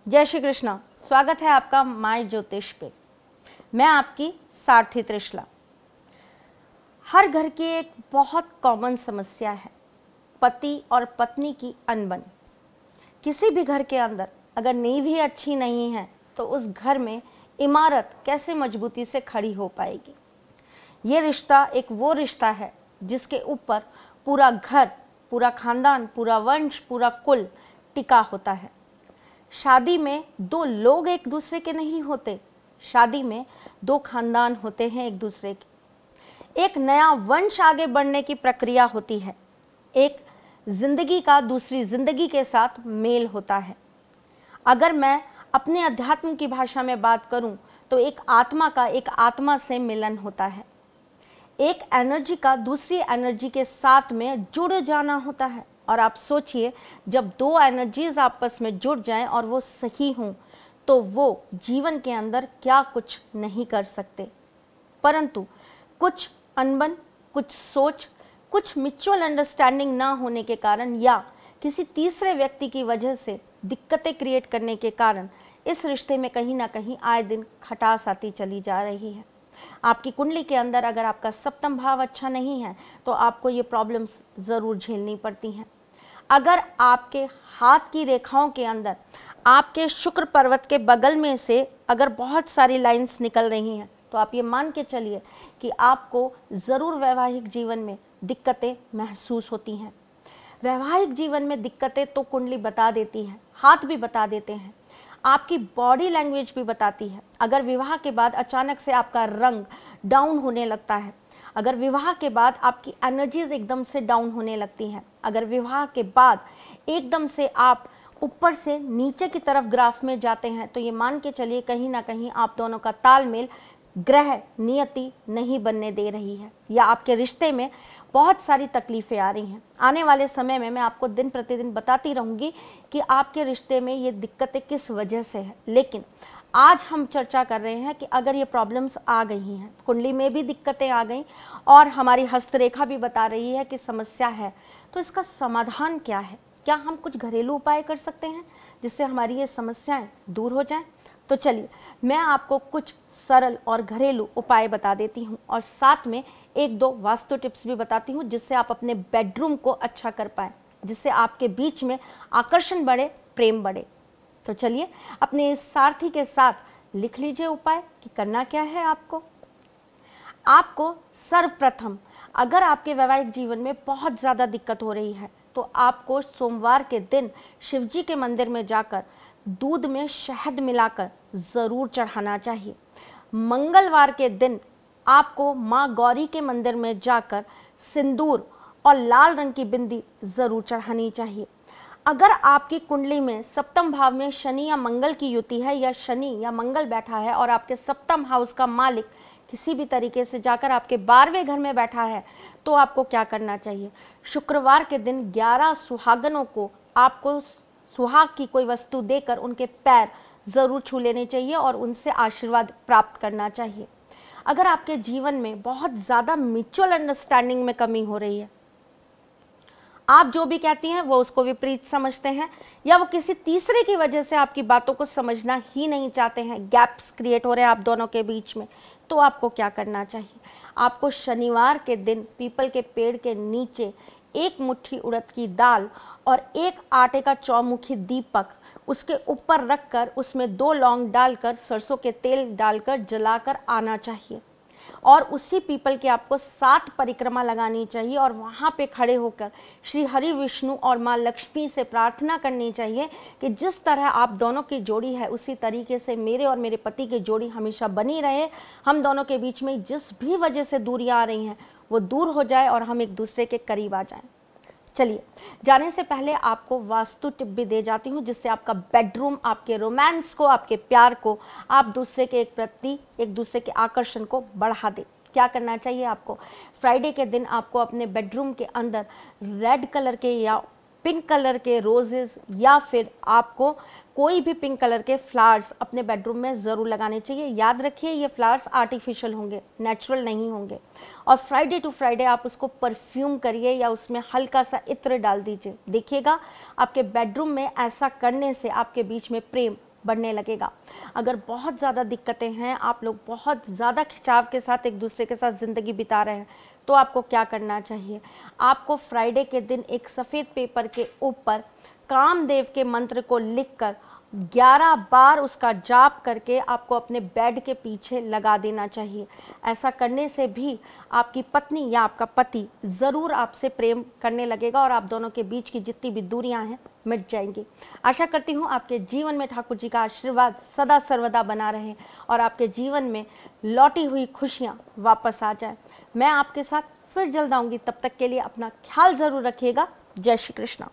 जय श्री कृष्णा। स्वागत है आपका माय ज्योतिष पे। मैं आपकी सारथी त्रिशला। हर घर की एक बहुत कॉमन समस्या है पति और पत्नी की अनबन। किसी भी घर के अंदर अगर नींव ही अच्छी नहीं है तो उस घर में इमारत कैसे मजबूती से खड़ी हो पाएगी। ये रिश्ता एक वो रिश्ता है जिसके ऊपर पूरा घर, पूरा खानदान, पूरा वंश, पूरा कुल टिका होता है। शादी में दो लोग एक दूसरे के नहीं होते, शादी में दो खानदान होते हैं एक दूसरे के। एक नया वंश आगे बढ़ने की प्रक्रिया होती है। एक जिंदगी का दूसरी जिंदगी के साथ मेल होता है। अगर मैं अपने अध्यात्म की भाषा में बात करूं तो एक आत्मा का एक आत्मा से मिलन होता है। एक एनर्जी का दूसरी एनर्जी के साथ में जुड़ जाना होता है। और आप सोचिए, जब दो एनर्जीज आपस में जुड़ जाएं और वो सही हों तो वो जीवन के अंदर क्या कुछ नहीं कर सकते। परंतु कुछ अनबन, कुछ सोच, कुछ म्यूचुअल अंडरस्टैंडिंग ना होने के कारण या किसी तीसरे व्यक्ति की वजह से दिक्कतें क्रिएट करने के कारण इस रिश्ते में कहीं ना कहीं आए दिन खटास आती चली जा रही है। आपकी कुंडली के अंदर अगर आपका सप्तम भाव अच्छा नहीं है तो आपको ये प्रॉब्लम्स ज़रूर झेलनी पड़ती हैं। अगर आपके हाथ की रेखाओं के अंदर आपके शुक्र पर्वत के बगल में से अगर बहुत सारी लाइंस निकल रही हैं तो आप ये मान के चलिए कि आपको ज़रूर वैवाहिक जीवन में दिक्कतें महसूस होती हैं। वैवाहिक जीवन में दिक्कतें तो कुंडली बता देती है, हाथ भी बता देते हैं, आपकी बॉडी लैंग्वेज भी बताती है। अगर विवाह के बाद अचानक से आपका रंग डाउन होने लगता है, अगर विवाह के बाद आपकी एनर्जीज एकदम से डाउन होने लगती हैं, अगर विवाह के बाद एकदम से आप ऊपर से नीचे की तरफ ग्राफ में जाते हैं तो ये मान के चलिए कहीं ना कहीं आप दोनों का तालमेल ग्रह नियति नहीं बनने दे रही है या आपके रिश्ते में बहुत सारी तकलीफ़ें आ रही हैं। आने वाले समय में मैं आपको दिन प्रतिदिन बताती रहूँगी कि आपके रिश्ते में ये दिक्कतें किस वजह से है। लेकिन आज हम चर्चा कर रहे हैं कि अगर ये प्रॉब्लम्स आ गई हैं, कुंडली में भी दिक्कतें आ गई और हमारी हस्तरेखा भी बता रही है कि समस्या है, तो इसका समाधान क्या है? क्या हम कुछ घरेलू उपाय कर सकते हैं जिससे हमारी ये समस्याएं दूर हो जाएं? तो चलिए मैं आपको कुछ सरल और घरेलू उपाय बता देती हूँ और साथ में एक दो वास्तु टिप्स भी बताती हूँ जिससे आप अपने बेडरूम को अच्छा कर पाएँ, जिससे आपके बीच में आकर्षण बढ़े, प्रेम बढ़े। तो चलिए अपने इस सारथी के साथ लिख लीजिए उपाय कि करना क्या है। आपको सर्वप्रथम अगर आपके वैवाहिक जीवन में बहुत ज़्यादा दिक्कत हो रही है तो आपको सोमवार के दिन शिवजी के मंदिर में जाकर दूध में शहद मिलाकर ज़रूर चढ़ाना चाहिए। मंगलवार के दिन आपको माँ गौरी के मंदिर में जाकर सिंदूर और लाल रंग की बिंदी ज़रूर चढ़ानी चाहिए। अगर आपकी कुंडली में सप्तम भाव में शनि या मंगल की युति है या शनि या मंगल बैठा है और आपके सप्तम हाउस का मालिक किसी भी तरीके से जाकर आपके 12वें घर में बैठा है तो आपको क्या करना चाहिए? शुक्रवार के दिन 11 सुहागनों को आपको सुहाग की कोई वस्तु देकर उनके पैर ज़रूर छू लेने चाहिए और उनसे आशीर्वाद प्राप्त करना चाहिए। अगर आपके जीवन में बहुत ज़्यादा म्यूचुअल अंडरस्टैंडिंग में कमी हो रही है, आप जो भी कहती हैं वो उसको विपरीत समझते हैं या वो किसी तीसरे की वजह से आपकी बातों को समझना ही नहीं चाहते हैं, गैप्स क्रिएट हो रहे हैं आप दोनों के बीच में, तो आपको क्या करना चाहिए? आपको शनिवार के दिन पीपल के पेड़ के नीचे एक मुट्ठी उड़द की दाल और एक आटे का चौमुखी दीपक उसके ऊपर रखकर उसमें 2 लौंग डालकर सरसों के तेल डालकर जलाकर आना चाहिए और उसी पीपल के आपको 7 परिक्रमा लगानी चाहिए और वहाँ पे खड़े होकर श्री हरि विष्णु और माँ लक्ष्मी से प्रार्थना करनी चाहिए कि जिस तरह आप दोनों की जोड़ी है उसी तरीके से मेरे और मेरे पति की जोड़ी हमेशा बनी रहे। हम दोनों के बीच में जिस भी वजह से दूरियाँ आ रही हैं वो दूर हो जाए और हम एक दूसरे के करीब आ जाएं। चलिए जाने से पहले आपको वास्तु टिप भी दे जाती हूँ जिससे आपका बेडरूम आपके रोमांस को, आपके प्यार को, आप दूसरे के प्रति एक दूसरे के आकर्षण को बढ़ा दे। क्या करना चाहिए आपको? फ्राइडे के दिन आपको अपने बेडरूम के अंदर रेड कलर के या पिंक कलर के रोजेस या फिर आपको कोई भी पिंक कलर के फ्लावर्स अपने बेडरूम में ज़रूर लगाने चाहिए। याद रखिए ये फ्लावर्स आर्टिफिशियल होंगे, नेचुरल नहीं होंगे। और फ्राइडे टू फ्राइडे आप उसको परफ्यूम करिए या उसमें हल्का सा इत्र डाल दीजिए। देखिएगा आपके बेडरूम में ऐसा करने से आपके बीच में प्रेम बढ़ने लगेगा। अगर बहुत ज़्यादा दिक्कतें हैं, आप लोग बहुत ज़्यादा खिंचाव के साथ एक दूसरे के साथ ज़िंदगी बिता रहे हैं, तो आपको क्या करना चाहिए? आपको फ्राइडे के दिन एक सफ़ेद पेपर के ऊपर कामदेव के मंत्र को लिखकर 11 बार उसका जाप करके आपको अपने बेड के पीछे लगा देना चाहिए। ऐसा करने से भी आपकी पत्नी या आपका पति ज़रूर आपसे प्रेम करने लगेगा और आप दोनों के बीच की जितनी भी दूरियां हैं मिट जाएंगी। आशा करती हूँ आपके जीवन में ठाकुर जी का आशीर्वाद सदा सर्वदा बना रहे और आपके जीवन में लौटी हुई खुशियाँ वापस आ जाए। मैं आपके साथ फिर जल्द आऊँगी, तब तक के लिए अपना ख्याल ज़रूर रखिएगा। जय श्री कृष्णा।